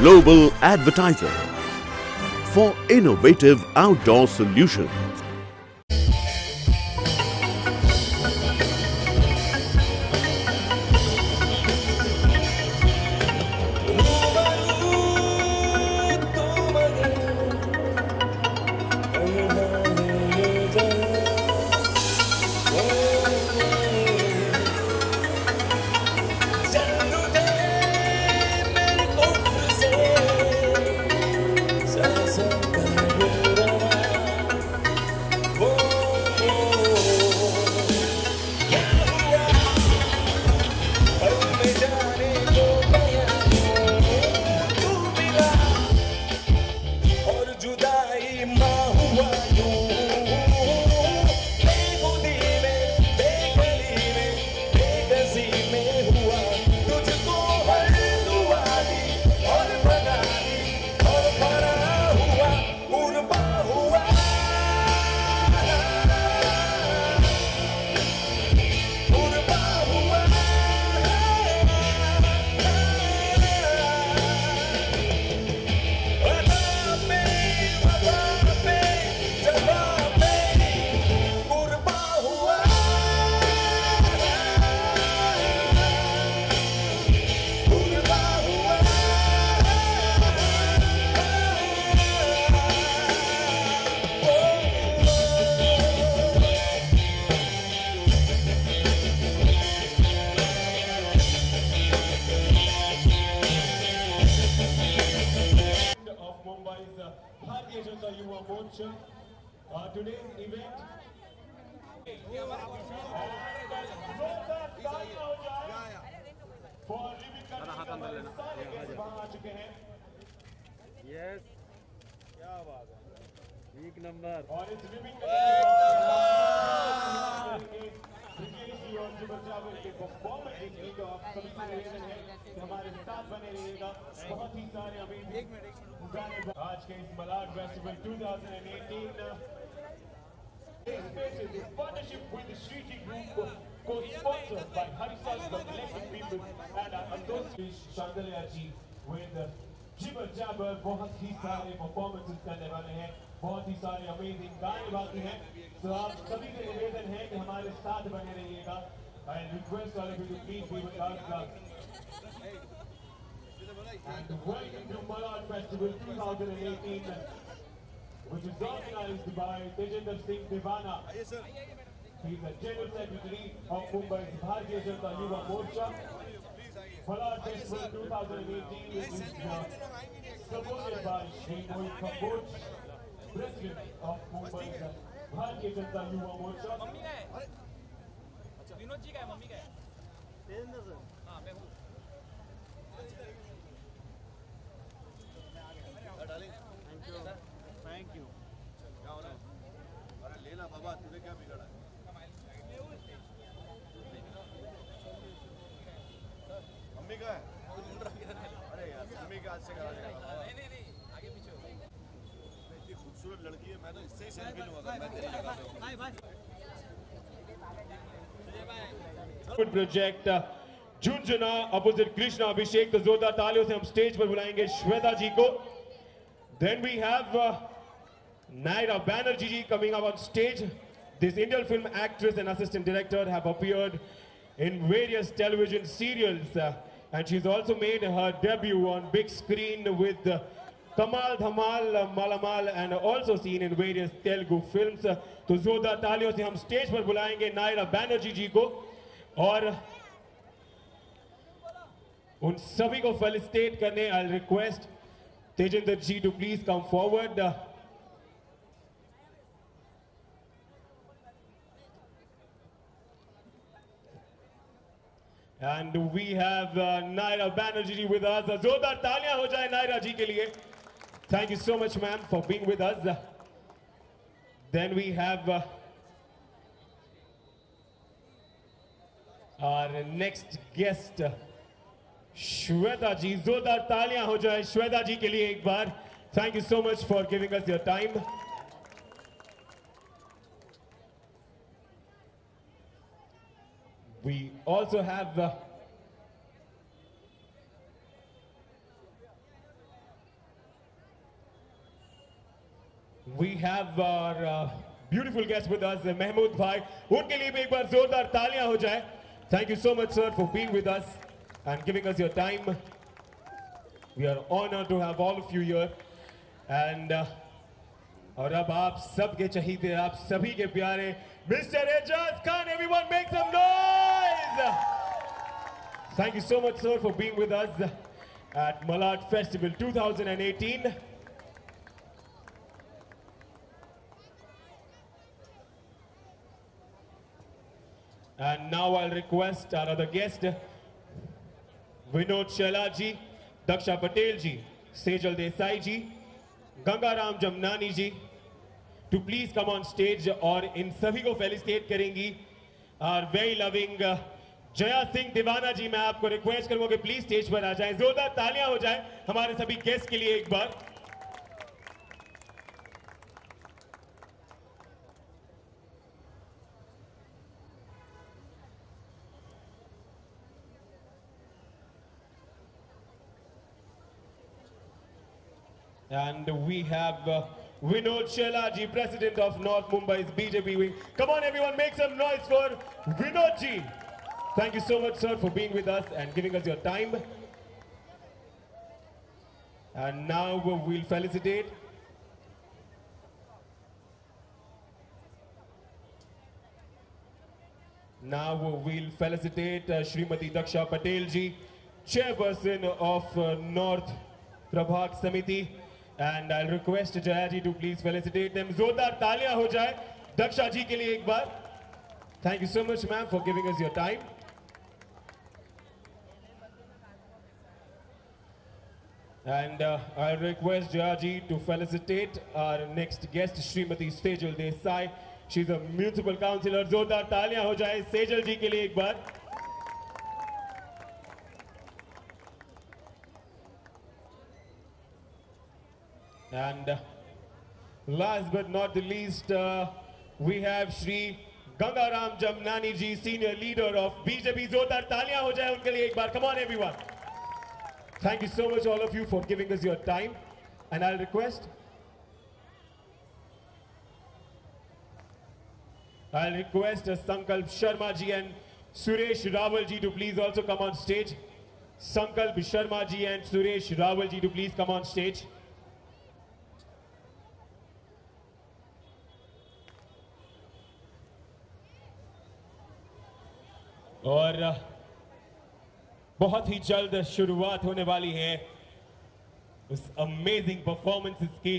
global advertiser for innovative outdoor solutions. Today's event for living Yes, क्या बात है, week number और इस लिविंग के परफॉर्मेंस देखने को आप सभी से निवेदन है कि हमारे साथ बने रहिएगा। बहुत ही सारे अमेजिंग गाने आज के इस Malad festival 2018 spaces in partnership with the Shriti Group, co-sponsored by Harisal the Collective People and associate Chandaliya ji with Jibber Jabber। बहुत ही सारे परफॉर्मेंसेस करने वाले हैं, बहुत ही सारे अमेजिंग गाने बाकी हैं। तो आप सभी से निवेदन है कि हमारे साथ बने रहिएगा। I request all of you to please be with us and welcome to Malad Festival 2018, which is organized by Tejinder Singh Divana. He is the General Secretary of Mumbai's Bharatiya Janata Yuva Morcha. Malad Festival 2018 is supported by Shri Mohit Kamboj, President of Mumbai's Bharatiya Janata Yuva Morcha. Vinod ji का है, mummy का है। Tejendra sir, हाँ मैं हूँ। Thank you. क्या हो रहा है? अरे लेना बाबा, तूने क्या बिगाड़ा? मम्मी का है? अरे यार, मम्मी का आज से करा देगा। नहीं आगे पीछे हो। इतनी खूबसूरत लड़की है, मैं तो इससे ही सेल्फी लूंगा मैं तेरी जगह पे हूँ। Good project Junjuna opposite Krishna Abhishek। तो जोरदार तालियों से हम स्टेज पर बुलाएंगे श्वेता जी को। Then we have Naira Banerjee ji coming up on stage. This Indian film actress and assistant director have appeared in various television serials and she's also made her debut on big screen with Kamal Dhamal Malamal and also seen in various Telugu films। तो जोरदार तालियों से हम stage पर बुलाएंगे नायरा बैनर्जी जी को और उन सभी को फेलिसिटेट करने I request Tejinder ji to please come forward। And we have Naira Banerjee ji with us। जोरदार तालियां हो जाए नायरा जी के लिए। Thank you so much ma'am for being with us। Then we have our next guest Shweta जी। जोरदार तालियां हो जाए श्वेता जी के लिए एक बार। Thank you so much for giving us your time। We also have we have our beautiful guest with us, Mahmood Bhai. उनके लिए भी एक बार जोरदार तालियां हो जाए. Thank you so much, sir, for being with us and giving us your time. We are honored to have all of you here. And और अब आप सबके चहीते, आप सभी के प्यारे Mr. Ejaz Khan, everyone make some noise! Thank you so much, sir, for being with us at Malad Festival 2018. And now I'll request our other guest, Vinod Shela ji, Daksha Patel ji, Sejal Desai ji, Gangaram Jamnani ji, to please come on stage और इन सभी को felicitate करेंगी our very loving Jaya Singh दीवाना जी. मैं आपको request करूंगा कि please stage पर आ जाएं. जोरदार तालियां हो जाएं हमारे सभी गेस्ट के लिए एक बार. And we have Vinod Shela ji, President of North Mumbai's BJP wing. Come on everyone, make some noise for Vinod ji. Thank you so much, sir, for being with us and giving us your time. And now we'll felicitate Shrimati Daksha Patel ji, Chairperson of North Prabhak Samiti. And I'll request Jaya ji to please felicitate them. Zordar taaliyan ho jaye Daksha ji ke liye ek baar. Thank you so much, ma'am, for giving us your time. And I'll request Jaya ji to felicitate our next guest, Shrimati Sejal Desai. She's a municipal councillor. Zordar taaliyan ho jaye Sejal ji ke liye ek baar. And last but not the least, we have Shri Gangaram Jamnani ji, senior leader of BJP. Zordar taaliyan ho jaye unke liye ek baar. Come on everyone. Thank you so much all of you for giving us your time. And I'll request Sankalp Sharma ji and Suresh Rawal ji to please also come on stage. Sankalp Sharma ji and Suresh Rawal ji to please come on stage. और बहुत ही जल्द शुरुआत होने वाली है उस amazing performances की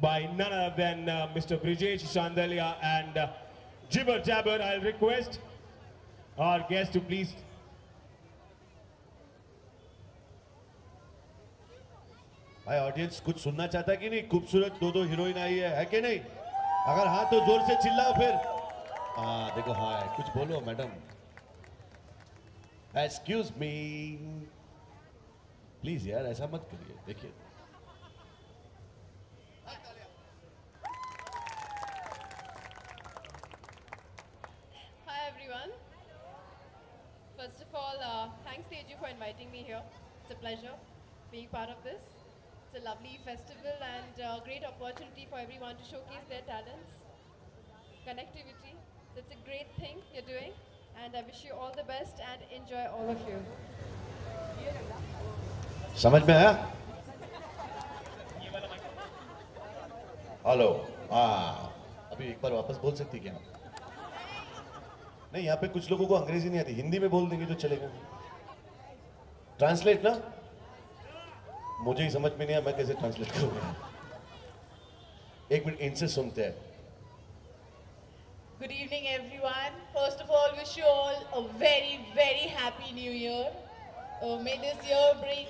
by none other than Mr. Brijesh Chandaliya and Jibber Jabber. I'll request our guest to please भाई ऑडियंस कुछ सुनना चाहता है कि नहीं? खूबसूरत दो हीरोइन आई है कि नहीं? अगर हाँ तो जोर से चिल्लाओ फिर. हाँ देखो, हाँ है. कुछ बोलो मैडम. एक्सक्यूज मी प्लीज यार, ऐसा मत करिए. देखिए Hi everyone. First of all, thanks Teju for inviting me here. It's a pleasure being part of this. It's a lovely festival and a great opportunity for everyone to showcase their talents, connectivity. So it's a great thing you're doing and I wish you all the best and enjoy all of you. समझ में आया? Hello. हाँ, अभी एक बार वापस बोल सकती क्या? नहीं, यहाँ पे कुछ लोगों को अंग्रेजी नहीं आती. हिंदी में बोल देंगे तो चलेगा. ट्रांसलेट ना? मुझे ही समझ में नहीं आया, मैं कैसे ट्रांसलेट करूँगा? एक मिनट इनसे सुनते हैं. Good evening everyone. First of all, wish you all a very, very happy new year. May this year bring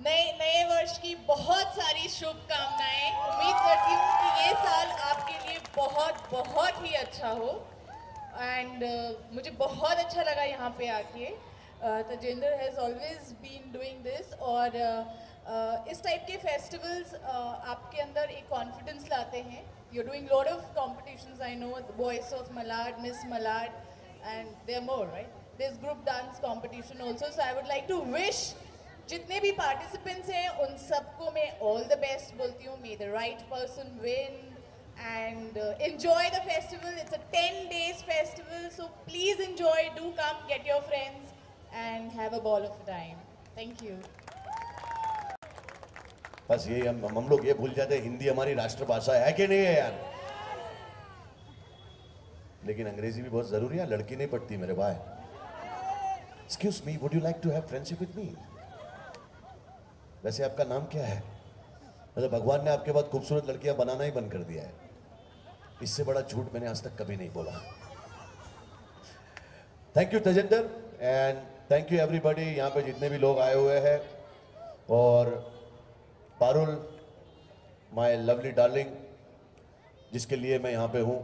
नए वर्ष की बहुत सारी शुभकामनाएं. उम्मीद करती हूँ कि ये साल आपके लिए बहुत ही अच्छा हो. And मुझे बहुत अच्छा लगा यहाँ पे आके. Tajendra has always been doing this और इस टाइप के festivals आपके अंदर एक confidence लाते हैं. You're doing a lot of competitions, I know, the Voice of Malad, Miss Malad, and there are more, right? There's group dance competition also. So I would like to wish जितने भी participants हैं उन सबको मैं all the best बोलती हूँ. मे the right person win and enjoy the festival. It's a 10 days festival, so please enjoy. Do come, get your friends and have a ball of time. Thank you. बस ये हम लोग ये भूल जाते हैं हिंदी हमारी राष्ट्रभाषा है कि नहीं है यार. लेकिन अंग्रेजी भी बहुत जरूरी है. लड़की नहीं पढ़ती मेरे भाई. Excuse me, would you like to have friendship with me? वैसे आपका नाम क्या है? मतलब भगवान ने आपके बाद खूबसूरत लड़कियां बनाना ही बंद कर दिया है. इससे बड़ा झूठ मैंने आज तक कभी नहीं बोला. Thank you Tejendra and thank you everybody. यहाँ पे जितने भी लोग आए हुए हैं और पारुल माय लवली डार्लिंग जिसके लिए मैं यहाँ पे हूँ.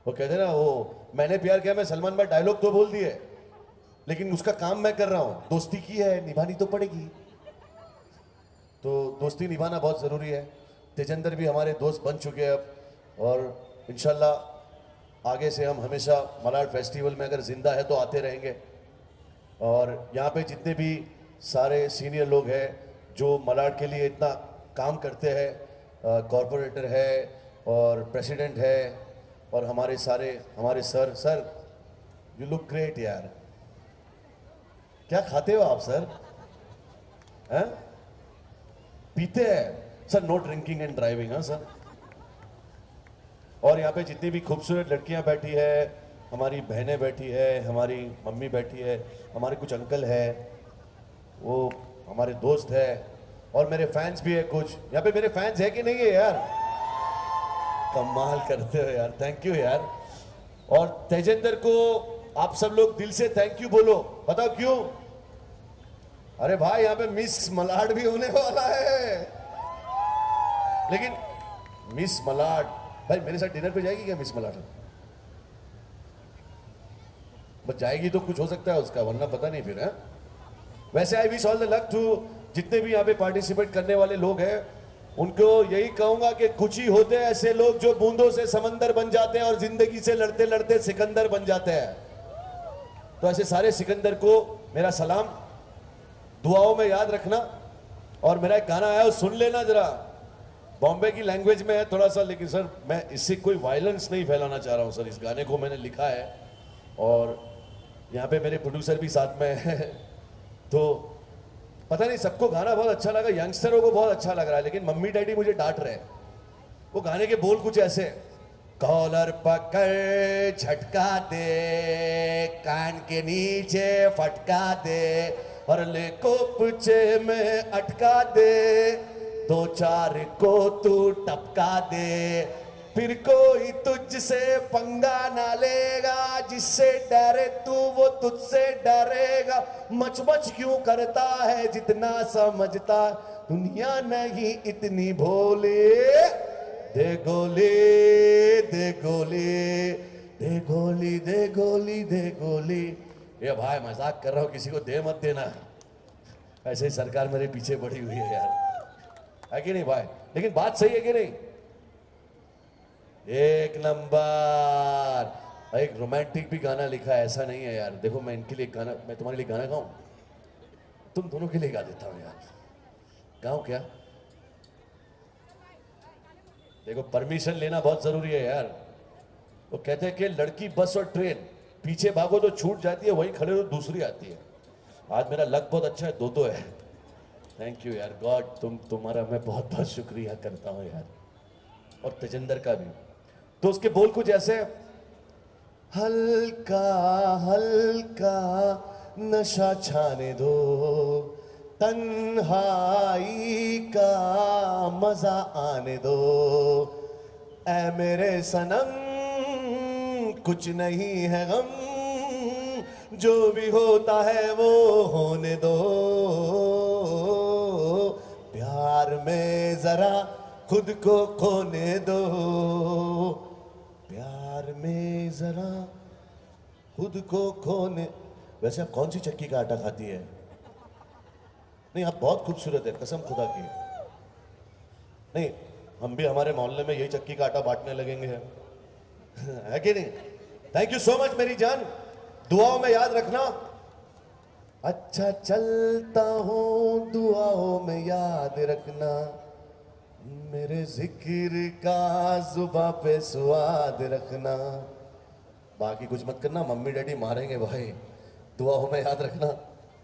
वो कहते ना वो मैंने प्यार किया मैं सलमान भाई डायलॉग तो बोल दिए लेकिन उसका काम मैं कर रहा हूँ. दोस्ती की है निभानी तो पड़ेगी. तो दोस्ती निभाना बहुत ज़रूरी है. तेजेंद्र भी हमारे दोस्त बन चुके हैं अब और इंशाल्लाह आगे से हम हमेशा मलाड फेस्टिवल में अगर ज़िंदा है तो आते रहेंगे. और यहाँ पे जितने भी सारे सीनियर लोग हैं जो मलाड के लिए इतना काम करते हैं, कॉरपोरेटर है और प्रेसिडेंट है और हमारे सर यू लुक ग्रेट यार. क्या खाते हो आप सर? हैं? पीते हैं sir? No drinking and driving. हाँ सर. और यहाँ पे जितनी भी खूबसूरत लड़कियाँ बैठी है, हमारी बहनें बैठी है, हमारी मम्मी बैठी है, हमारे कुछ अंकल है, वो हमारे दोस्त है और मेरे फैंस भी है कुछ. यहाँ पे मेरे फैंस है कि नहीं है यार? कमाल करते हो यार. थैंक यू यार. और तेजेंद्र को आप सब लोग दिल से थैंक यू बोलो. बताओ क्यों? अरे भाई यहाँ पे मिस मलाड भी होने वाला है. लेकिन मिस मलाड भाई मेरे साथ डिनर पे जाएगी क्या मिस मलाड? बस जाएगी तो कुछ हो सकता है उसका, वरना पता नहीं फिर है. वैसे I wish all the luck to जितने भी यहाँ पे पार्टिसिपेट करने वाले लोग हैं. उनको यही कहूंगा कि कुछ ही होते हैं ऐसे लोग जो बूंदों से समंदर बन जाते हैं और जिंदगी से लड़ते लड़ते सिकंदर बन जाते हैं. तो ऐसे सारे सिकंदर को मेरा सलाम. दुआओं में याद रखना. और मेरा एक गाना आया सुन लेना जरा. बॉम्बे की लैंग्वेज में है थोड़ा सा, लेकिन सर मैं इससे कोई वायलेंस नहीं फैलाना चाह रहा हूँ सर. इस गाने को मैंने लिखा है और यहाँ पे मेरे प्रोड्यूसर भी साथ में है. तो पता नहीं सबको गाना बहुत अच्छा लगा, यंगस्टरों को बहुत अच्छा लग रहा है, लेकिन मम्मी डैडी मुझे डांट रहे हैं. वो गाने के बोल कुछ ऐसे. कॉलर पकड़ झटका दे, कान के नीचे फटका दे और ले को पूछे में अटका दे, दो चार को तू टपका दे, फिर कोई तुझसे पंगा ना लेगा, जिससे डरे तू वो तुझसे डरेगा, मच मच क्यों करता है जितना समझता, दुनिया नहीं इतनी भोले, दे गोली दे गोली दे गोली दे गोली दे गोली. ये भाई मजाक कर रहा हूँ, किसी को दे मत देना. ऐसे ही सरकार मेरे पीछे पड़ी हुई है यार, है कि नहीं भाई? लेकिन बात सही है कि नहीं? एक नंबर. एक रोमांटिक भी गाना लिखा है, ऐसा नहीं है यार. देखो मैं इनके लिए गाना, मैं तुम्हारे लिए गाना गाऊं? तुम दोनों के लिए गा देता हूं यार. गाऊं क्या? देखो परमिशन लेना बहुत जरूरी है यार. वो कहते हैं कि लड़की बस और ट्रेन, पीछे भागो तो छूट जाती है, वहीं खड़े हो तो दूसरी आती है. आज मेरा लक बहुत अच्छा है, दो है. थैंक यू यार गॉड. तुम्हारा मैं बहुत बहुत शुक्रिया करता हूँ यार. और तेजेंद्र का भी. तो उसके बोल कुछ ऐसे. हल्का हल्का नशा छाने दो, तन्हाई का मजा आने दो, ऐ मेरे सनम कुछ नहीं है गम, जो भी होता है वो होने दो, प्यार में जरा खुद को खोने दो, प्यार में जरा खुद को खोने. वैसे आप कौन सी चक्की का आटा खाती है? नहीं आप बहुत खूबसूरत है कसम खुदा की. नहीं हम भी हमारे मोहल्ले में यही चक्की का आटा बांटने लगेंगे है कि नहीं? थैंक यू सो मच मेरी जान. दुआओं में याद रखना. अच्छा चलता हूँ दुआओं में याद रखना, मेरे जिक्र का जुबा पे स्वाद रखना। बाकी कुछ मत करना, मम्मी डैडी मारेंगे भाई, दुआओं में याद रखना।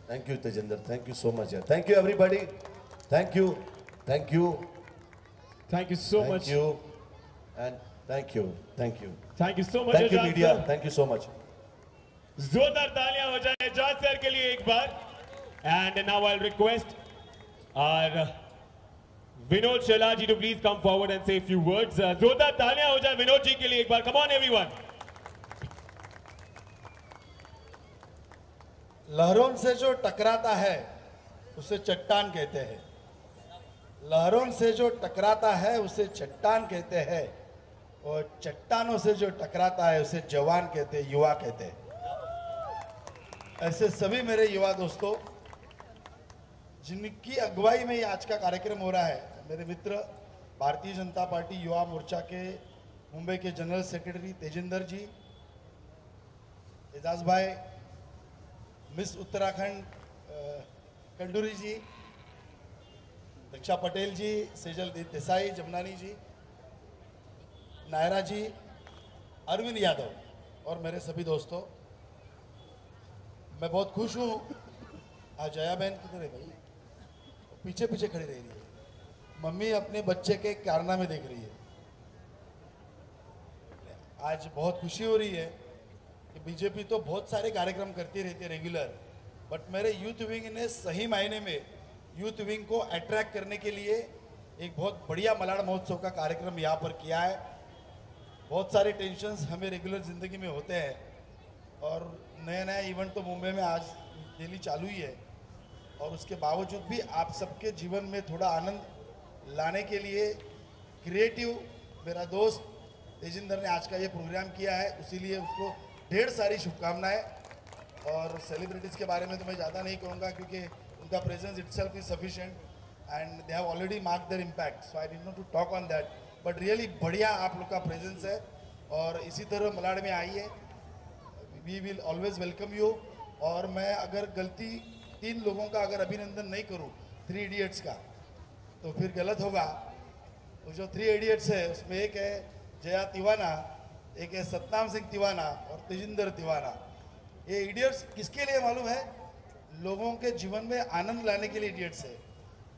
Thank you Tejinder, thank you so much यार, thank you everybody, thank you, thank you, Thank you so much. Thank you and thank you, thank you, Thank you so much. Thank you Ajaz media, sir. Thank you so much. जोरदार तालियां हो जाए Ejaz sir के लिए एक बार। And now I'll request our Vinod Shalaji to please come forward and say a few words. जोरदार तालियां हो जाए विनोद जी के लिए एक बार। Come on everyone. लहरों से जो टकराता है उसे चट्टान कहते हैं, लहरों से जो टकराता है उसे चट्टान कहते हैं, और चट्टानों से जो टकराता है उसे जवान कहते हैं, युवा कहते हैं। ऐसे सभी मेरे युवा दोस्तों जिनकी अगुवाई में ये आज का कार्यक्रम हो रहा है, मेरे मित्र भारतीय जनता पार्टी युवा मोर्चा के मुंबई के जनरल सेक्रेटरी तेजिंदर जी, एजाज भाई, मिस उत्तराखंड कंडूरी जी, दीक्षा पटेल जी, सेजल देसाई जमनानी जी, नायरा जी, अरविंद यादव और मेरे सभी दोस्तों, मैं बहुत खुश हूँ। आज जया बहन किधर है भाई? पीछे पीछे खड़ी रह रही है, मम्मी अपने बच्चे के कारनामे देख रही है। आज बहुत खुशी हो रही है कि बीजेपी तो बहुत सारे कार्यक्रम करती रहती है रेगुलर, बट मेरे यूथ विंग ने सही मायने में यूथ विंग को अट्रैक्ट करने के लिए एक बहुत बढ़िया मलाड महोत्सव का कार्यक्रम यहाँ पर किया है। बहुत सारे टेंशन्स हमें रेगुलर ज़िंदगी में होते हैं, और नया नया इवेंट तो मुंबई में आज डेली चालू ही है, और उसके बावजूद भी आप सबके जीवन में थोड़ा आनंद लाने के लिए क्रिएटिव मेरा दोस्त तेजिंदर ने आज का ये प्रोग्राम किया है, इसीलिए उसको ढेर सारी शुभकामनाएं। और सेलिब्रिटीज़ के बारे में तो मैं ज़्यादा नहीं कहूँगा क्योंकि उनका presence itself is sufficient and they have already mark their impact, so I did not to talk on that, but really बढ़िया आप लोग का प्रेजेंस है, और इसी तरह मलाड में आइए, we will always welcome you. और मैं अगर गलती 3 लोगों का अगर अभिनंदन नहीं करूं 3 इडियट्स का, तो फिर गलत होगा। वो जो 3 इडियट्स है उसमें एक है जया तिवाना, एक है सतनाम सिंह तिवाना और तेजिंदर तिवाना। ये इडियट्स किसके लिए मालूम है? लोगों के जीवन में आनंद लाने के लिए इडियट्स है,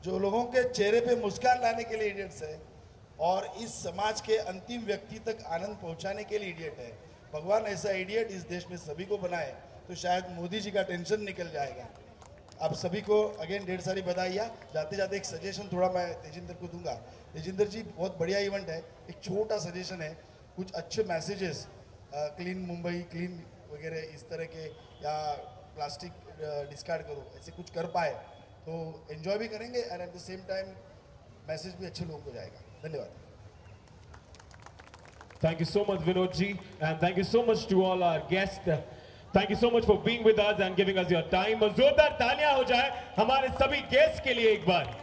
जो लोगों के चेहरे पे मुस्कान लाने के लिए इडियट्स है, और इस समाज के अंतिम व्यक्ति तक आनंद पहुंचाने के लिए इडियट है। भगवान ऐसा इडियट इस देश में सभी को बनाए तो शायद मोदी जी का टेंशन निकल जाएगा। आप सभी को अगेन ढेर सारी बधाइयाँ। जाते जाते एक सजेशन थोड़ा मैं तेजिंदर को दूंगा। तेजिंदर जी, बहुत बढ़िया इवेंट है, एक छोटा सजेशन है, कुछ अच्छे मैसेजेस, क्लीन मुंबई, क्लीन वगैरह इस तरह के, या प्लास्टिक डिस्कार्ड करो, ऐसे कुछ कर पाए तो एंजॉय भी करेंगे and at the same time message भी अच्छे लोगों को जाएगा। धन्यवाद। Thank you so much Vinod ji, and thank you so much to all our guests. Thank you so much for being with us and giving us your time. जोरदार तालियां हो जाए हमारे सभी गेस्ट के लिए एक बार।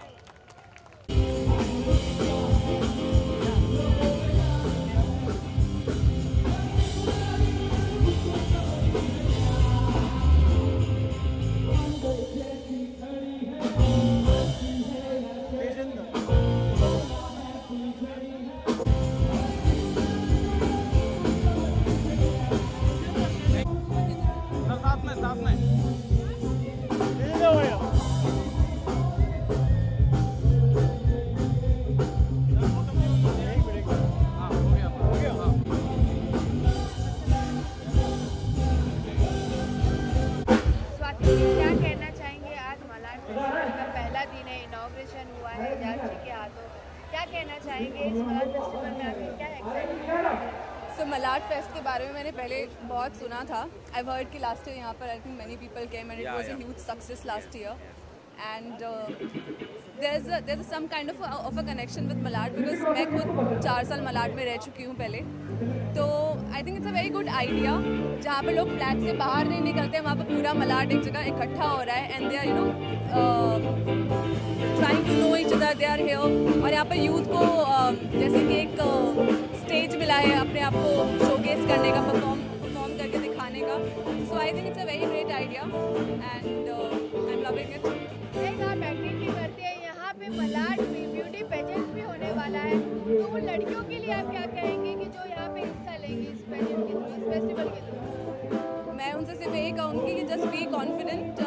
मलाड फेस्ट के बारे में मैंने पहले बहुत सुना था। आई हर्ड कि लास्ट ईयर यहाँ पर I think many people came and it was a huge success last year, and there is some kind of a connection with Malad because मैं खुद 4 साल मलाड में रह चुकी हूँ पहले, तो आई think it's a very good idea. जहाँ पर लोग फ्लैट से बाहर नहीं निकलते, वहाँ पर पूरा मलाड एक जगह इकट्ठा हो रहा है, and they are you know trying to know each other, they are here. और यहाँ पर यूथ को जैसे कि एक स्टेज मिला है अपने आप को शोकेस करने का, परफॉर्म करके दिखाने का, so I think it's a very great idea. and I'm loving it. एक आप एक्टिंग भी करते हैं, यहाँ पे मलाड में ब्यूटी पेजेंट भी होने वाला है, तो उन लड़कियों के लिए आप क्या कहेंगे कि जो यहाँ पे हिस्सा लेंगी इस पेजेंट के थ्रू, इस फेस्टिवल के थ्रू? मैं उनसे सिर्फ यही कहूँगी कि जस्ट बी कॉन्फिडेंट।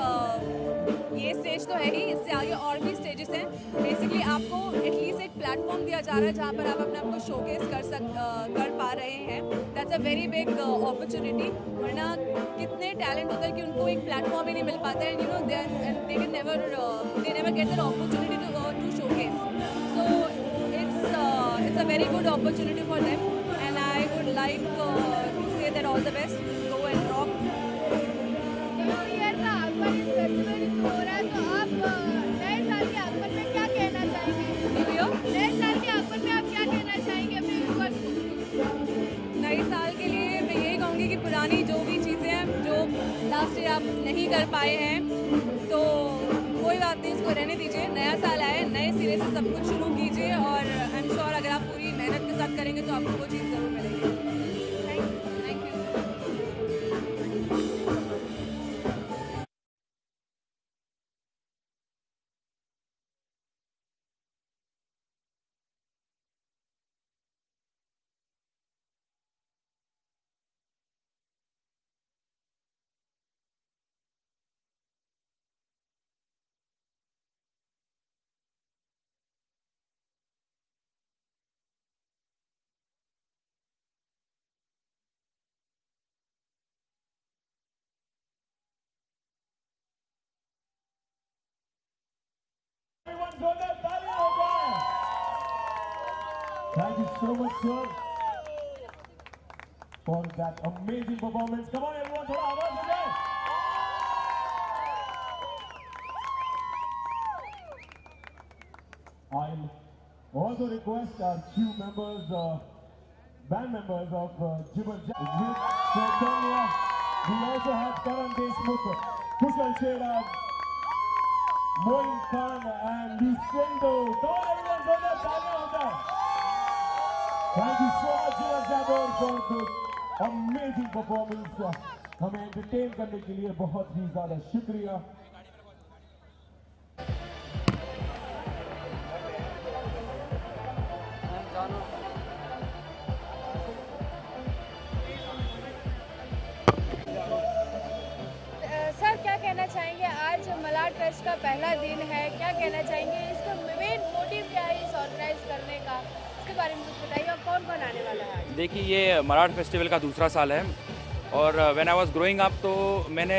ये स्टेज तो है ही, इससे आगे और भी स्टेजेस हैं। बेसिकली आपको एटलीस्ट एक प्लेटफॉर्म दिया जा रहा है जहाँ पर आप अपने आप को शोकेस कर पा रहे हैं। That's a very big opportunity. वरना कितने टैलेंट होता है कि उनको एक प्लेटफॉर्म ही नहीं मिल पाता है, you know, they can never get that opportunity to showcase. So it's a very good opportunity for them, and I would like to say that all the best, go and rock. New year का आगमन इस festival में हो रहा है, तो आप नए साल के आगमन में क्या कहना चाहेंगे? नए साल के आगमन में आप क्या कहना चाहेंगे अपने व्यूअर्स को? नए साल के लिए मैं यही कहूँगी कि पुरानी जो भी चीज़ें हैं जो लास्ट ईयर आप नहीं कर पाए हैं, तो कोई बात नहीं, इसको रहने दीजिए। नया साल आए, नए सिरे से सब कुछ शुरू कीजिए, और आई एम श्योर अगर आप पूरी मेहनत के साथ करेंगे तो आपको वो चीज़ ज़रूर मिलेगी। Thank you. Thank you so much, sir, for that amazing performance. Come on, everyone, थोड़ा आवाज हो जाए. I'll also request our few members, band members of Jibber with Chaitanya. We also have Karan Deshmukh, Kushal Chheda, Moin Khan, and Lucindo. Come on, everyone, थोड़ा तालियां हो जाए. Thank you so much, Jivar Jador, for the amazing performance. हमें entertain करने के लिए बहुत ही ज़्यादा शुक्रिया. सर, क्या कहना चाहेंगे? आज मलाड फेस्ट का पहला दिन है, क्या कहना चाहेंगे? इसका मेन मोटिव क्या है इस ऑर्गेनाइज करने का? इसके बारे में कुछ बताइए, और कौन कौन आने वाला है? देखिए, ये मलाड फेस्टिवल का दूसरा साल है, और when I was growing up तो मैंने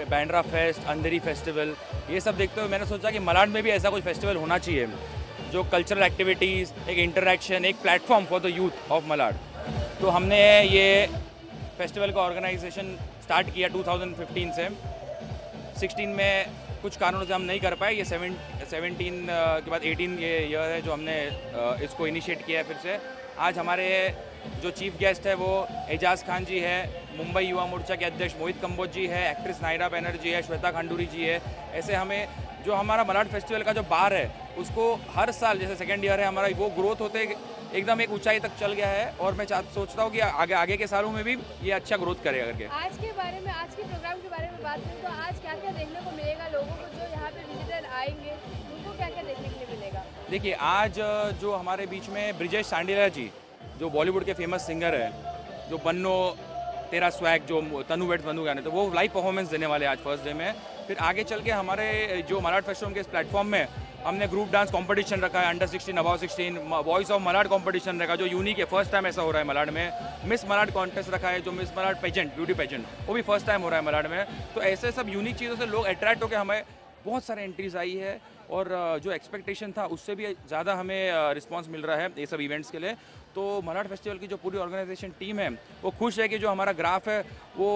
बैंड्रा फेस्ट, अंधेरी फेस्टिवल, ये सब देखते हुए मैंने सोचा कि मलाड में भी ऐसा कोई फेस्टिवल होना चाहिए जो कल्चरल एक्टिविटीज़, एक इंटरेक्शन, एक platform for the youth of Malad. तो हमने ये फेस्टिवल का ऑर्गेनाइजेशन स्टार्ट किया 2015 से। 16 में कुछ कारणों से हम नहीं कर पाए, ये 17 के बाद 18 ये ईयर है जो हमने इसको इनिशिएट किया है फिर से। आज हमारे जो चीफ गेस्ट है वो एजाज खान जी है, मुंबई युवा मोर्चा के अध्यक्ष मोहित कंबोज जी है, एक्ट्रेस नायरा बैनर्जी है, श्वेता खंडूरी जी है। ऐसे हमें जो हमारा मलाड फेस्टिवल का जो बार है उसको हर साल, जैसे सेकेंड ईयर है हमारा, वो ग्रोथ होते एकदम एक ऊंचाई तक चल गया है, और मैं सोचता हूँ कि आगे के सालों में भी ये अच्छा ग्रोथ करेगा करके। आज के बारे में, आज के प्रोग्राम के बारे में बात करें तो आज क्या क्या देखने को मिलेगा लोगों को? जो यहाँ पे विजिटर आएंगे उनको क्या क्या देखने के लिए मिलेगा? देखिए, आज जो हमारे बीच में ब्रिजेश सांडीला जी, जो बॉलीवुड के फेमस सिंगर है, जो बन्नो तेरा स्वैग, जो तनु वेट तनु गाने, तो वो लाइव परफॉर्मेंस देने वाले आज फर्स्ट डे में। फिर आगे चल के हमारे जो मलाड फेस्टिवल के इस प्लेटफॉर्म में हमने ग्रुप डांस कंपटीशन रखा है, under 16, above 16, voice of Malad competition रखा जो यूनिक है, फर्स्ट टाइम ऐसा हो रहा है मलाड में। मिस मलाड कॉन्टेस्ट रखा है, जो miss Malad pageant, beauty pageant, वो भी फर्स्ट टाइम हो रहा है मलाड में। तो ऐसे सब यूनिक चीज़ों से लोग अट्रैक्ट होकर हमें बहुत सारे एंट्रीज आई है, और जो एक्सपेक्टेशन था उससे भी ज़्यादा हमें रिस्पांस मिल रहा है ये सब इवेंट्स के लिए। तो मलाड फेस्टिवल की जो पूरी ऑर्गेनाइजेशन टीम है वो खुश है कि जो हमारा ग्राफ है वो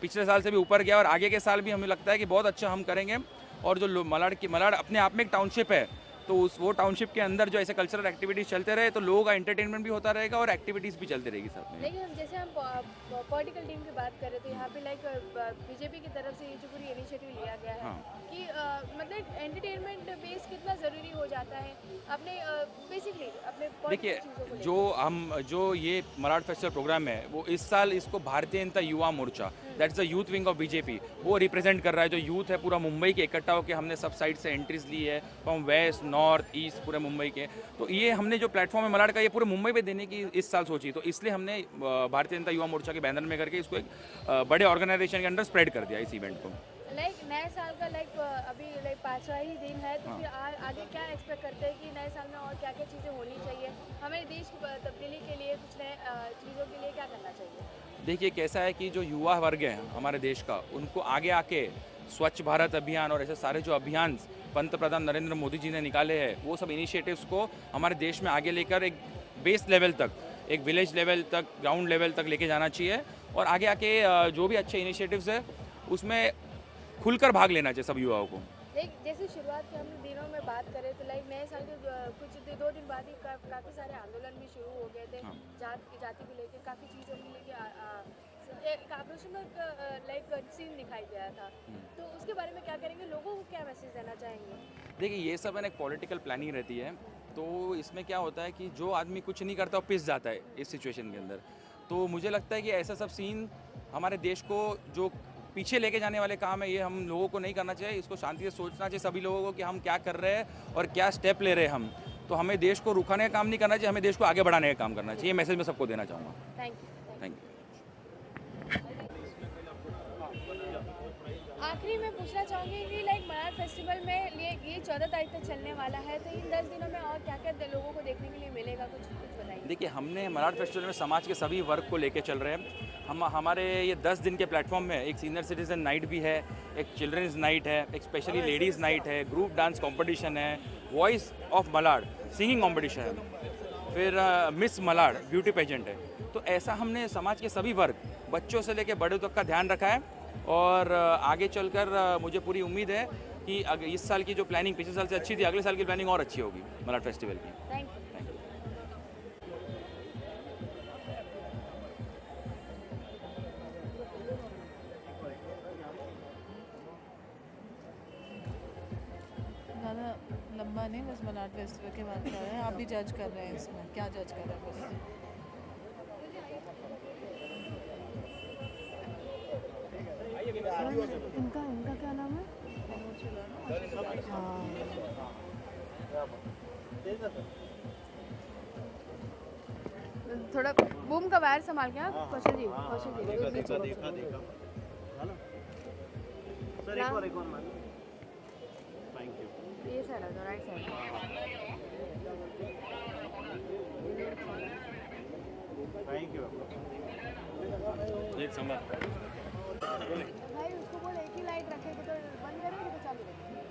पिछले साल से भी ऊपर गया, और आगे के साल भी हमें लगता है कि बहुत अच्छा हम करेंगे। और जो मलाड अपने आप में एक टाउनशिप है, तो वो टाउनशिप के अंदर जो ऐसे कल्चरल एक्टिविटीज़ चलते रहे तो लोगों का एंटरटेनमेंट भी होता रहेगा और एक्टिविटीज़ भी चलती रहेगी साथ में। लेकिन जैसे हम पॉलिटिकल टीम की बात करें तो यहाँ पे लाइक बीजेपी की तरफ से ये जो पूरी इनिशिएटिव लिया गया है कि मतलब एंटरटेनमेंट बेस कितना ज़रूरी हो जाता है अपने बेसिकली अपने देखिए जो ये मलाड फेस्टिवल प्रोग्राम है वो इस साल इसको Bharatiya Janata Yuva Morcha that's the youth wing of BJP वो रिप्रेजेंट कर रहा है। जो यूथ है पूरा मुंबई के इकट्ठा होकर हमने सब साइड से एंट्रीज ली है फ्रॉम वेस्ट नॉर्थ ईस्ट पूरे मुंबई के। तो ये हमने जो प्लेटफॉर्म है मलाड का ये पूरे मुंबई पे देने की इस साल सोची, तो इसलिए हमने भारतीय जनता युवा मोर्चा के बैनर में करके इसको एक बड़े ऑर्गेनाइजेशन के अंडर स्प्रेड कर दिया इस इवेंट को। लाइक नए साल का अभी 5वां ही दिन है तो फिर आगे क्या एक्सपेक्ट करते हैं कि नए साल में और क्या क्या चीज़ें होनी चाहिए, हमें देश की तब्दीली के लिए कुछ नए चीज़ों के लिए क्या करना चाहिए? देखिए कैसा है कि जो युवा वर्ग है हमारे देश का उनको आगे आके स्वच्छ भारत अभियान और ऐसे सारे जो अभियान पंत प्रधान नरेंद्र मोदी जी ने निकाले हैं वो सब इनिशिएटिव्स को हमारे देश में आगे लेकर एक बेस लेवल तक, एक विलेज लेवल तक, ग्राउंड लेवल तक लेके जाना चाहिए और आगे आके जो भी अच्छे इनिशिएटिव्स है उसमें खुलकर भाग लेना चाहिए सब युवाओं को। जैसे शुरुआत के हम दिनों में बात करें तो लाइक नए साल के कुछ 2 दिन बाद ही काफ़ी सारे आंदोलन भी शुरू हो गए थे जाति को लेकर, काफ़ी चीज़ों को लेकर एक आक्रोशक लाइक सीन दिखाई दिया था, तो उसके बारे में क्या करेंगे, लोगों को क्या मैसेज देना चाहेंगे? देखिए ये सब है ना एक पॉलिटिकल प्लानिंग रहती है, तो इसमें क्या होता है कि जो आदमी कुछ नहीं करता वो पिस जाता है इस सिचुएशन के अंदर। तो मुझे लगता है कि ऐसा सब सीन हमारे देश को जो पीछे लेके जाने वाले काम है ये हम लोगों को नहीं करना चाहिए। इसको शांति से सोचना चाहिए सभी लोगों को कि हम क्या कर रहे हैं और क्या स्टेप ले रहे हैं हम। तो हमें देश को रुकाने का काम नहीं करना चाहिए, हमें देश को आगे बढ़ाने का काम करना चाहिए। ये मैसेज मैं सबको देना चाहूँगा। Thank you. आखिरी में पूछना चाहूँगी कि लाइक मलाड फेस्टिवल में ये 14 तारीख तक चलने वाला है, तो इन 10 दिनों में और क्या क्या लोगों को देखने के लिए मिलेगा, कुछ बताइए। देखिए हमने मलाड फेस्टिवल में समाज के सभी वर्ग को लेके चल रहे हैं। हमारे ये 10 दिन के प्लेटफॉर्म में एक सीनियर सिटीजन नाइट भी है, एक चिल्ड्रंस नाइट है, एक स्पेशली लेडीज़ नाइट है, ग्रुप डांस कंपटीशन है, voice of Malad singing competition है, फिर मिस मलाड ब्यूटी पेजेंट है। तो ऐसा हमने समाज के सभी वर्ग बच्चों से लेकर बड़े तक का ध्यान रखा है और आगे चलकर मुझे पूरी उम्मीद है कि इस साल की जो प्लानिंग पिछले साल से अच्छी थी अगले साल की प्लानिंग और अच्छी होगी मलाड फेस्टिवल की। Thank you. ज़्यादा लंबा नहीं, बस मलाड फेस्टिवल के बात कर रहे हैं। आप भी जज कर रहे हैं, इसमें क्या जज कर रहे हैं? इनका क्या नाम है? थोड़ा बूम का वायर संभाल के कौशल जी, देखा सर एक और थैंक यू। ये साइड है, राइट साइड। Thank you. एक संभाल भाई उसको बोल एक ही लाइट रखेगी तो बंद करेंगे तो चालू रखेंगे।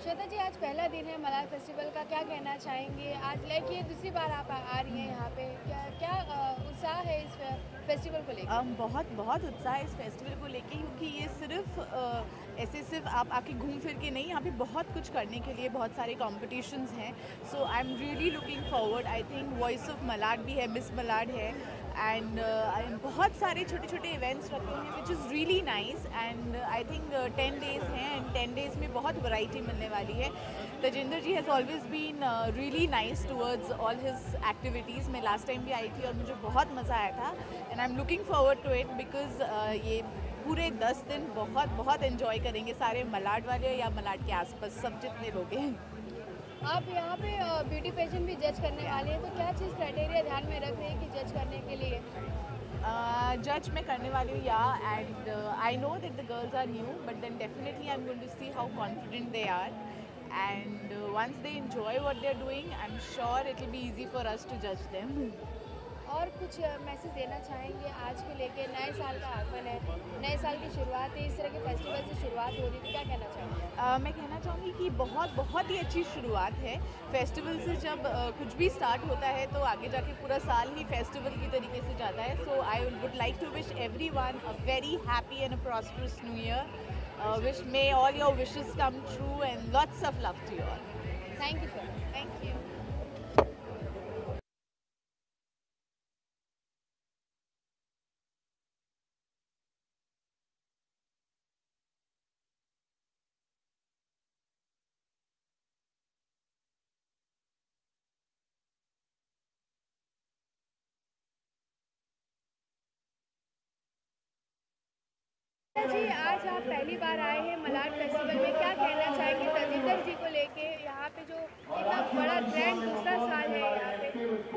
श्वेता जी आज पहला दिन है मलाड फेस्टिवल का, क्या कहना चाहेंगे? आज लाइक ये दूसरी बार आप आ रही हैं यहाँ पे, क्या उत्साह है इस फेस्टिवल को लेकर? बहुत उत्साह है इस फेस्टिवल को लेके, क्योंकि ये सिर्फ आप आके घूम फिर के नहीं, यहाँ पे बहुत कुछ करने के लिए बहुत सारे कॉम्पिटिशन्स हैं। So I am really looking forward. I think voice of Malad भी है, मिस मलाड है, एंड बहुत सारे छोटे छोटे इवेंट्स रखे हैं which is really nice. And I think 10 days हैं एंड 10 डेज़ में बहुत वैरायटी मिलने वाली है। Tajinder ji has always been really nice towards all his activities. मैं लास्ट टाइम भी आई थी और मुझे बहुत मज़ा आया था and I am looking forward to it because ये पूरे 10 दिन बहुत एंजॉय करेंगे सारे मलाड वाले या मलाड के आसपास सब जितने लोग हैं। आप यहाँ पे ब्यूटी पेजेंट भी जज करने वाले हैं, तो क्या चीज़ क्राइटेरिया ध्यान में रख रहे हैं कि जज करने के लिए? जज मैं करने वाली हूँ या, and I know that the girls are new but then definitely I am going to see how confident they are, and once they enjoy what they are doing I am sure it will be easy for us to जज them. और कुछ message देना चाहेंगे आज के लेके? नए साल का आगमन है, नए साल की शुरुआत है, इस तरह के फेस्टिवल से शुरुआत हो रही है, क्या कहना चाहेंगे? मैं कहना चाहूँगी कि बहुत ही अच्छी शुरुआत है। फेस्टिवल से जब कुछ भी स्टार्ट होता है तो आगे जाके पूरा साल ही फेस्टिवल की तरीके से जाता है। So I would like to wish everyone a very happy and a prosperous new year. Wish may all your wishes come true and lots of love to you all. Thank you sir. Thank you. जी, आज आप पहली बार आए हैं Malad festival में, क्या कहना चाहेंगे तजिंदर जी को लेके? यहाँ पे जो इतना बड़ा ग्रैंड दूसरा साल है, यहाँ पे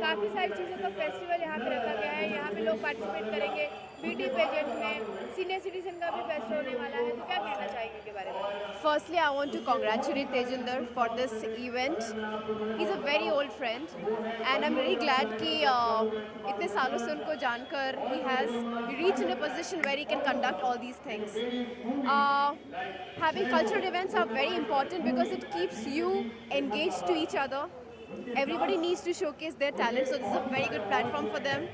काफ़ी सारी चीज़ों का फेस्टिवल यहाँ पे रखा गया है। यहाँ पे लोग पार्टिसिपेट करेंगे ब्यूटी पेजेंट में, सीनियर सिटीजन का भी फेस्ट होने वाला है, तो क्या कहना चाहेंगे के बारे में? Firstly, I want to congratulate Tejinder for this event. He's a very old friend, and I'm very glad कि इतने सालों से उनको जानकर he has reached in a position where he can conduct all these things. Having cultural events are very important because it keeps you engaged to each other. Everybody needs to showcase their talent, so this is a very good platform for them.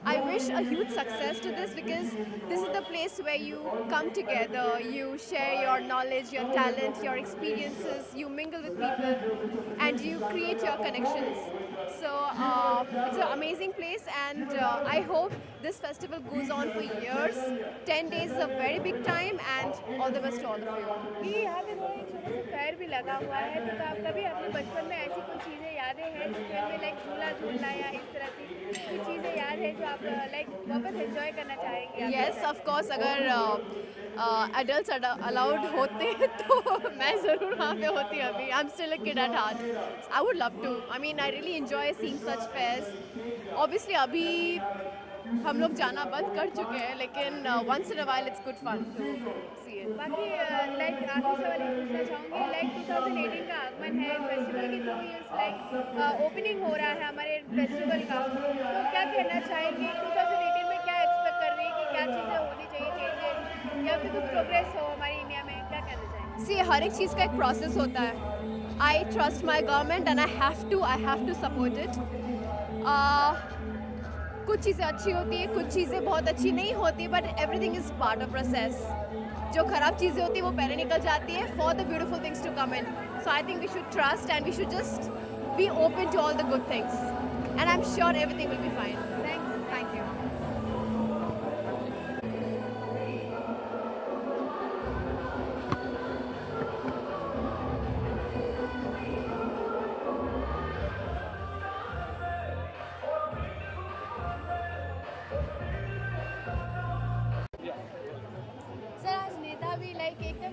I wish a huge success to this because this is the place where you come together, you share your knowledge, your talent, your experiences, you mingle with people and you create your connections. So it's an amazing place, and I hope this festival goes on for years. 10 days is a very big time, and all the best to all of you. ये यहाँ पे थोड़ा एक छोटा सा fair भी लगा हुआ है, तो कभी अपने बचपन में ऐसी कोई चीज़ें यादें हैं जो फेयर में लाइक झूला झूलना या इस तरह की कोई चीज़ें याद है जो आप लाइक वापस एंजॉय करना चाहेंगे? Yes, of course. अगर adults allowed होते तो मैं ज़रूर वहाँ पे होती अभी. I'm still a kid at heart. I would love to. I mean, I really enjoy seeing such fairs. Obviously, अभी हम लोग जाना बंद कर चुके हैं, लेकिन once in a while it's good fun to see it. बाकी लाइक आखिरी सवाल ये पूछना चाहूँगी, लाइक 2018 का आगमन है फेस्टिवल की, 2 years लाइक ओपनिंग हो रहा है हमारे फेस्टिवल का, तो क्या कहना चाहेंगे? 2018 में क्या एक्सपेक्ट कर रही है कि क्या चीज़ें होनी चाहिए, चेंजेस या फिर कुछ प्रोग्रेस हो हमारी इंडिया में, क्या कहना चाहेंगे? See, हर एक चीज़ का एक प्रोसेस होता है. I trust my government and I have to support it. कुछ चीज़ें अच्छी होती है, कुछ चीज़ें बहुत अच्छी नहीं होती, but everything is part of process. जो खराब चीज़ें होती है वो पहले निकल जाती है for the beautiful things to come in. So I think we should trust and we should just be open to all the good things, and I am sure everything will be fine. Thank you.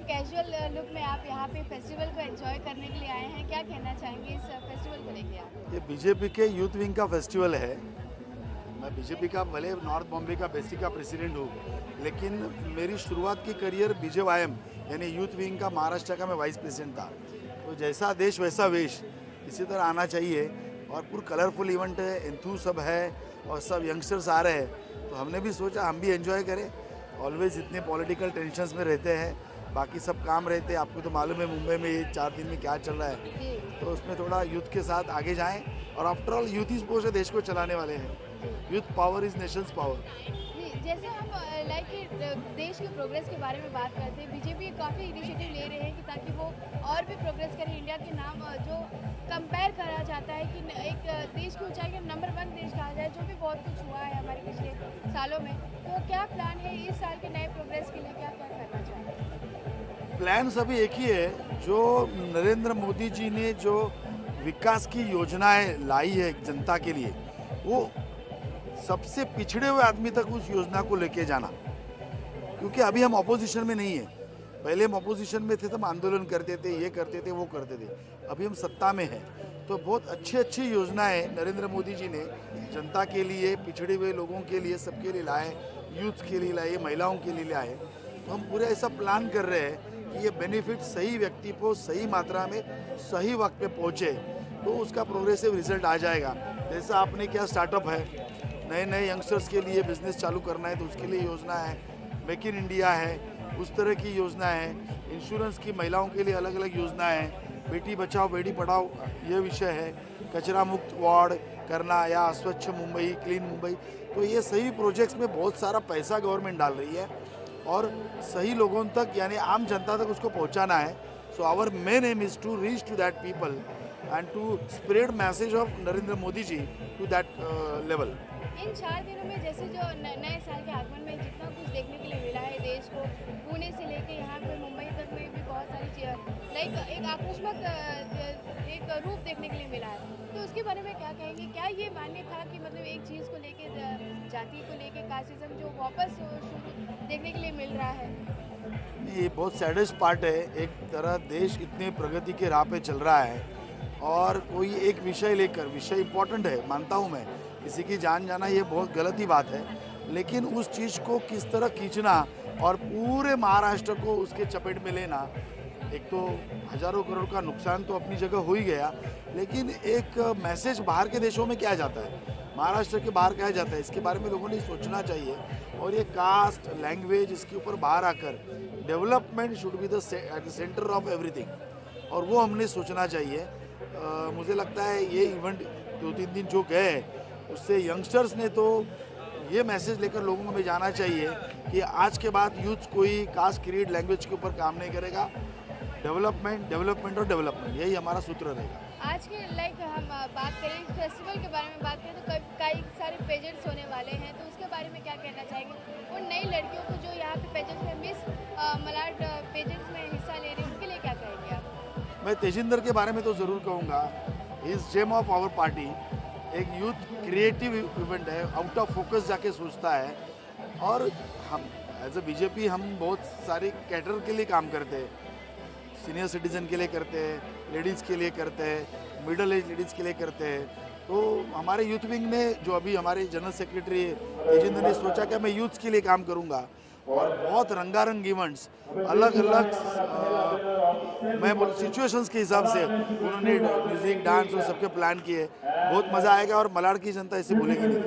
Casual look में आप यहाँ पे festival को enjoy करने के लिए आए हैं, क्या कहना चाहेंगे इस फेस्टिवल को लेके आप? ये बीजेपी के यूथ विंग का फेस्टिवल है. मैं बीजेपी का भले नॉर्थ बॉम्बे का बेसिक का प्रेसिडेंट हूँ, लेकिन मेरी शुरुआत की करियर बीजेवाईएम यानी यूथ विंग का महाराष्ट्र का मैं वाइस प्रेसिडेंट था. तो जैसा देश वैसा वेश, इसी तरह आना चाहिए. और पूरा कलरफुल इवेंट है, एंथू सब है और सब यंगस्टर्स आ रहे हैं, तो हमने भी सोचा हम भी एंजॉय करें. ऑलवेज इतने पॉलिटिकल टेंशन्स में रहते हैं, बाकी सब काम रहते हैं. आपको तो मालूम है मुंबई में ये 4 दिन में क्या चल रहा है, तो उसमें थोड़ा यूथ के साथ आगे जाएं. और आफ्टर ऑल यूथ ही स्पोर्ट्स है, देश को चलाने वाले हैं. Youth power is Nations power. जैसे हम लाइक देश के प्रोग्रेस के बारे में बात करते हैं, बीजेपी काफ़ी इनिशिएटिव ले रहे हैं कि ताकि वो और भी प्रोग्रेस करें. इंडिया के नाम जो कंपेयर करा जाता है कि एक देश की ऊंचाई के नंबर 1 देश कहा जाए, जो भी बहुत कुछ हुआ है हमारे पिछले सालों में, तो क्या प्लान है इस साल के नए प्रोग्रेस के लिए, क्या क्या करना चाहिए? प्लान सभी एक ही है. जो नरेंद्र मोदी जी ने जो विकास की योजनाएं लाई है जनता के लिए, वो सबसे पिछड़े हुए आदमी तक उस योजना को लेके जाना. क्योंकि अभी हम अपोजिशन में नहीं है. पहले हम अपोजिशन में थे तो हम आंदोलन करते थे, ये करते थे, वो करते थे. अभी हम सत्ता में हैं, तो बहुत अच्छी योजनाएं नरेंद्र मोदी जी ने जनता के लिए, पिछड़े हुए लोगों के लिए, सबके लिए लाए. यूथ के लिए लाए, महिलाओं के लिए लाए. तो हम पूरा ऐसा प्लान कर रहे हैं कि ये बेनिफिट सही व्यक्ति को सही मात्रा में सही वक्त पे पहुँचे, तो उसका प्रोग्रेसिव रिजल्ट आ जाएगा. जैसा आपने क्या स्टार्टअप है, नए यंगस्टर्स के लिए बिजनेस चालू करना है तो उसके लिए योजना है. मेक इन इंडिया है, उस तरह की योजना है. इंश्योरेंस की महिलाओं के लिए अलग अलग योजना है. बेटी बचाओ बेटी पढ़ाओ ये विषय है. कचरा मुक्त वार्ड करना या स्वच्छ मुंबई, क्लीन मुंबई. तो ये सही प्रोजेक्ट्स में बहुत सारा पैसा गवर्नमेंट डाल रही है और सही लोगों तक यानी आम जनता तक उसको पहुंचाना है. So our main aim is to reach to that people and to spread message of Narendra Modi ji to that level. इन 4 दिनों में जैसे जो नए साल के आगमन में जितना कुछ देखने के लिए मिला है देश को, पुणे से लेके यहाँ पे मुंबई तक में भी बहुत सारी लाइक एक आक्रामक एक रूप देखने के लिए मिला है, तो उसके बारे में क्या कहेंगे? क्या ये मान्य था कि मतलब एक चीज़ को लेके जाति को लेके कास्टिज्म जो वापस देखने के लिए मिल रहा है? ये बहुत सैडेस्ट पार्ट है। एक तरह देश इतने प्रगति के राह पे चल रहा है और कोई एक विषय लेकर, विषय इम्पोर्टेंट है मानता हूँ मैं, किसी की जान जाना ये बहुत गलत ही बात है, लेकिन उस चीज़ को किस तरह खींचना और पूरे महाराष्ट्र को उसके चपेट में लेना, एक तो हजारों करोड़ का नुकसान तो अपनी जगह हो ही गया, लेकिन एक मैसेज बाहर के देशों में क्या जाता है, महाराष्ट्र के बाहर क्या जाता है, इसके बारे में लोगों ने सोचना चाहिए। और ये कास्ट, लैंग्वेज, इसके ऊपर बाहर आकर development should be the centre of everything, और वो हमने सोचना चाहिए। मुझे लगता है ये इवेंट 2-3 दिन जो गए उससे यंगस्टर्स ने तो ये मैसेज लेकर लोगों में जाना चाहिए कि आज के बाद यूथ कोई कास्ट, क्रीड, लैंग्वेज के ऊपर काम नहीं करेगा। डेवलपमेंट, डेवलपमेंट और डेवलपमेंट, यही हमारा सूत्र रहेगा। आज के हम बात करें फेस्टिवल के बारे में बात करें तो कई सारे पेजेंट्स होने वाले हैं, तो उसके बारे में क्या कहना चाहेंगे उन नई लड़कियों को जो यहाँ पे पेजेंट्स में मिस मलाड पेजेंट्स में हिस्सा ले रही हैं, उनके लिए क्या कहेंगे आप? मैं तेजिंदर के बारे में तो ज़रूर कहूँगा, he is gem of our party. एक यूथ क्रिएटिव इवेंट है, आउट ऑफ फोकस जाके सोचता है, और हम एज अ बीजेपी हम बहुत सारे कैटर के लिए काम करते हैं, सीनियर सिटीजन के लिए करते हैं, लेडीज़ के लिए करते हैं, मिडल एज लेडीज़ के लिए करते हैं। तो हमारे यूथ विंग ने, जो अभी हमारे जनरल सेक्रेटरी तेजिंदर ने सोचा कि मैं यूथ्स के लिए काम करूंगा, और बहुत रंगारंग इवेंट्स अलग अलग मैं बोल सिचुएशंस के हिसाब से उन्होंने म्यूजिक, डांस और सबके प्लान किए। बहुत मज़ा आएगा और मलाड की जनता इसे भूलेगी नहीं।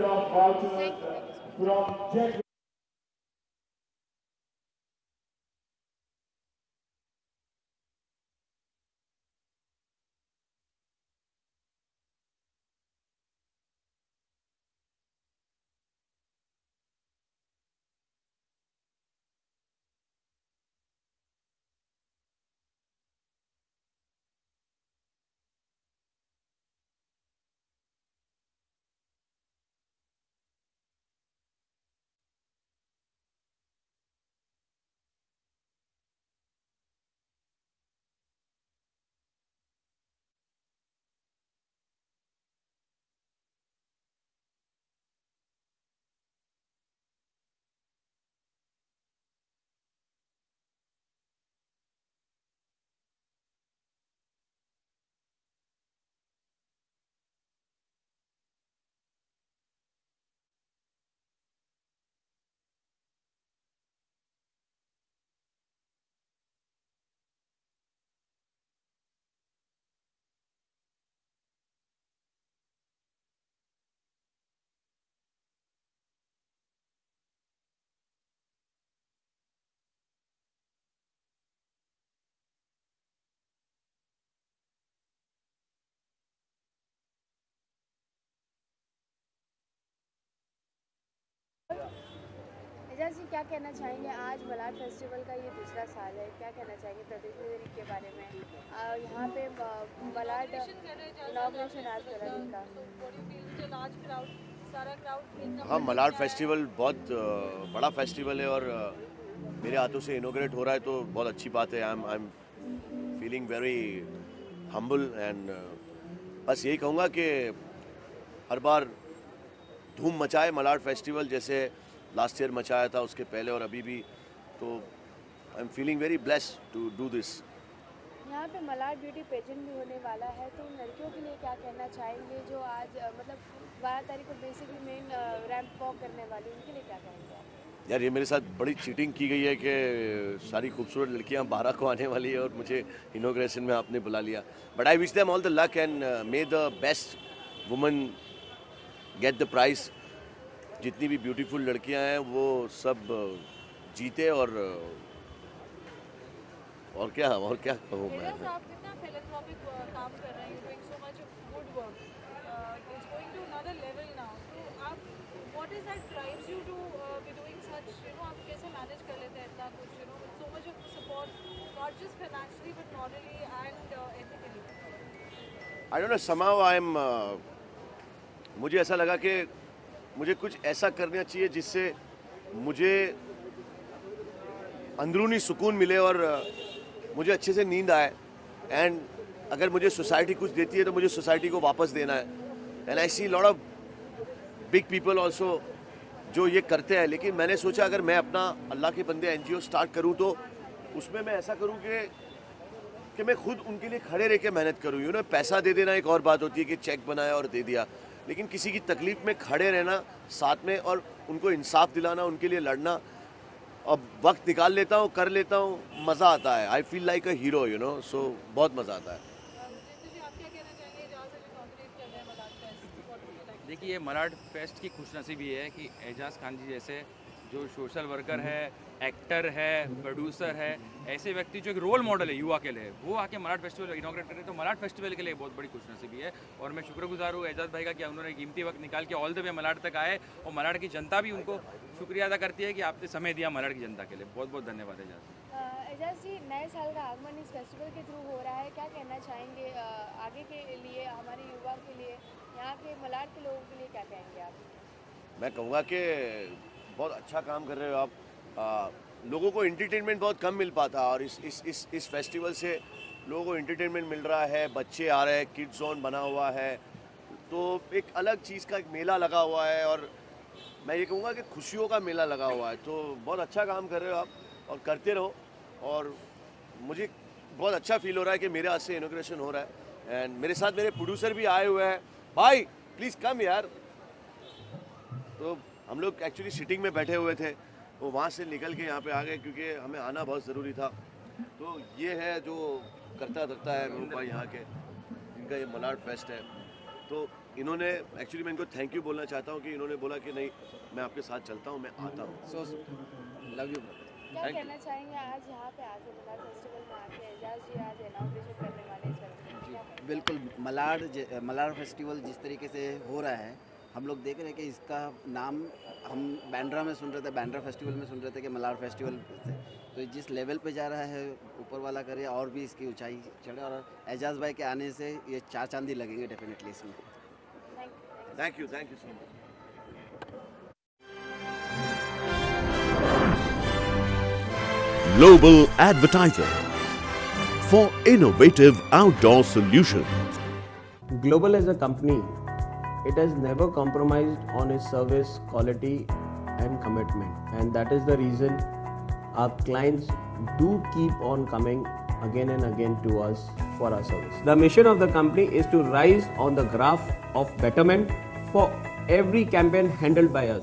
एजाज जी, क्या कहना चाहेंगे? आज मलाड फेस्टिवल का ये दूसरा साल है, क्या कहना चाहेंगे प्रदेश के बारे में? यहाँ पे मलाड इनॉग्रेशन आज करा इनका। हाँ, मलाड फेस्टिवल बहुत बड़ा फेस्टिवल है और मेरे हाथों से इनोग्रेट हो रहा है, तो बहुत अच्छी बात है। I am feeling very humble and बस यही कहूँगा कि हर बार धूम मचाए मलाड फेस्टिवल, जैसे लास्ट ईयर मचाया था, उसके पहले और अभी भी। तो I am feeling very blessed to do this. यहाँ पे मलाड ब्यूटी पेजेंट भी होने वाला है, तो उन लड़कियों के लिए क्या कहना चाहेंगे जो आज मतलब 12 तारीख को बेसिकली मेन रैंप वॉक करने वाली, उनके लिए क्या कहेंगे आप? यार, ये मेरे साथ बड़ी चीटिंग की गई है कि सारी खूबसूरत लड़कियाँ 12 को आने वाली है और मुझे इनॉग्रेशन में आपने बुला लिया। But I wish them all the luck and may the best woman get the prize. जितनी भी ब्यूटीफुल लड़कियां हैं वो सब जीते, और क्या कहूँ मैं। आप कितना philanthropic काम कर रहे हैं, doing so much good work, it's going to another level now. तो आप what is that drives you to be doing such, आप कैसे मैनेज कर लेते हैं इतना कुछ, with so much of support, not just financially but morally and ethically? I don't know, somehow मुझे ऐसा लगा कि मुझे कुछ ऐसा करना चाहिए जिससे मुझे अंदरूनी सुकून मिले और मुझे अच्छे से नींद आए। एंड अगर मुझे सोसाइटी कुछ देती है तो मुझे सोसाइटी को वापस देना है। And I see lot of big people also जो ये करते हैं, लेकिन मैंने सोचा अगर मैं अपना अल्लाह के बंदे NGO स्टार्ट करूं तो उसमें मैं ऐसा करूं कि मैं खुद उनके लिए खड़े रह के मेहनत करूं। यू नो, पैसा दे देना एक और बात होती है कि चेक बनाया और दे दिया, लेकिन किसी की तकलीफ में खड़े रहना साथ में और उनको इंसाफ दिलाना, उनके लिए लड़ना, अब वक्त निकाल लेता हूँ, कर लेता हूँ, मज़ा आता है। I feel like a hero, you know, so बहुत मज़ा आता है। देखिए, मलाड फेस्ट की खुशनसीबी है कि एजाज खान जी जैसे जो सोशल वर्कर है, एक्टर है, प्रोड्यूसर है, ऐसे व्यक्ति जो एक रोल मॉडल है युवा के लिए, वो आके मलाड फेस्टिवल इनॉग्रेट करें, तो मलाड फेस्टिवल के लिए बहुत बड़ी खुशनसीबी है। और मैं शुक्रगुजार हूँ एजाज भाई का कि उन्होंने कीमती वक्त निकाल के ऑल द वे मलाड तक आए, और मलाड की जनता भी उनको शुक्रिया अदा करती है कि आपने समय दिया मलाड की जनता के लिए। बहुत बहुत धन्यवाद एजाज। एजाज जी, नए साल का आगमन इस फेस्टिवल के थ्रू हो रहा है, क्या कहना चाहेंगे आगे के लिए, हमारे युवा के लिए, यहाँ के मलाड के लोगों के लिए क्या कहेंगे आप? मैं कहूँगा कि बहुत अच्छा काम कर रहे हो आप। लोगों को एंटरटेनमेंट बहुत कम मिल पाता, और इस फेस्टिवल से लोगों को एंटरटेनमेंट मिल रहा है, बच्चे आ रहे हैं, किड्स जोन बना हुआ है, तो एक अलग चीज़ का एक मेला लगा हुआ है, और मैं ये कहूँगा कि खुशियों का मेला लगा हुआ है। तो बहुत अच्छा काम कर रहे हो आप, और करते रहो। और मुझे बहुत अच्छा फील हो रहा है कि मेरे हाथ से इनॉग्रेशन हो रहा है, एंड मेरे साथ मेरे प्रोड्यूसर भी आए हुए हैं। भाई प्लीज़ कम यार। तो हम लोग एक्चुअली सिटिंग में बैठे हुए थे, वो वहाँ से निकल के यहाँ पे आ गए क्योंकि हमें आना बहुत ज़रूरी था। तो ये है जो करता धरता है रूपा यहाँ के, इनका ये मलाड फेस्ट है। तो इन्होंने एक्चुअली मैं इनको थैंक यू बोलना चाहता हूँ कि इन्होंने बोला कि नहीं, मैं आपके साथ चलता हूँ, मैं आता हूँ। So love you. क्या कहना चाहेंगे आज यहाँ पे आके मलाड फेस्टिवल में आके? एजाज जी आज इनॉग्रेशन करने वाले इस फेस्टिवल। बिल्कुल, मलाड फेस्टिवल जिस तरीके से हो रहा है, हम लोग देख रहे हैं कि इसका नाम हम बैंड्रा में सुन रहे थे, बैंड्रा फेस्टिवल में सुन रहे थे कि मलाड फेस्टिवल से, तो जिस लेवल पे जा रहा है ऊपर वाला करे और भी इसकी ऊंचाई चढ़े, और एजाज भाई के आने से ये 4 चांदी लगेंगे डेफिनेटली इसमें। Thank you so much. Global Advertiser for innovative outdoor solutions. Global as a company, it has never compromised on its service quality and commitment, and that is the reason our clients do keep on coming again and again to us for our service. The mission of the company is to rise on the graph of betterment for every campaign handled by us.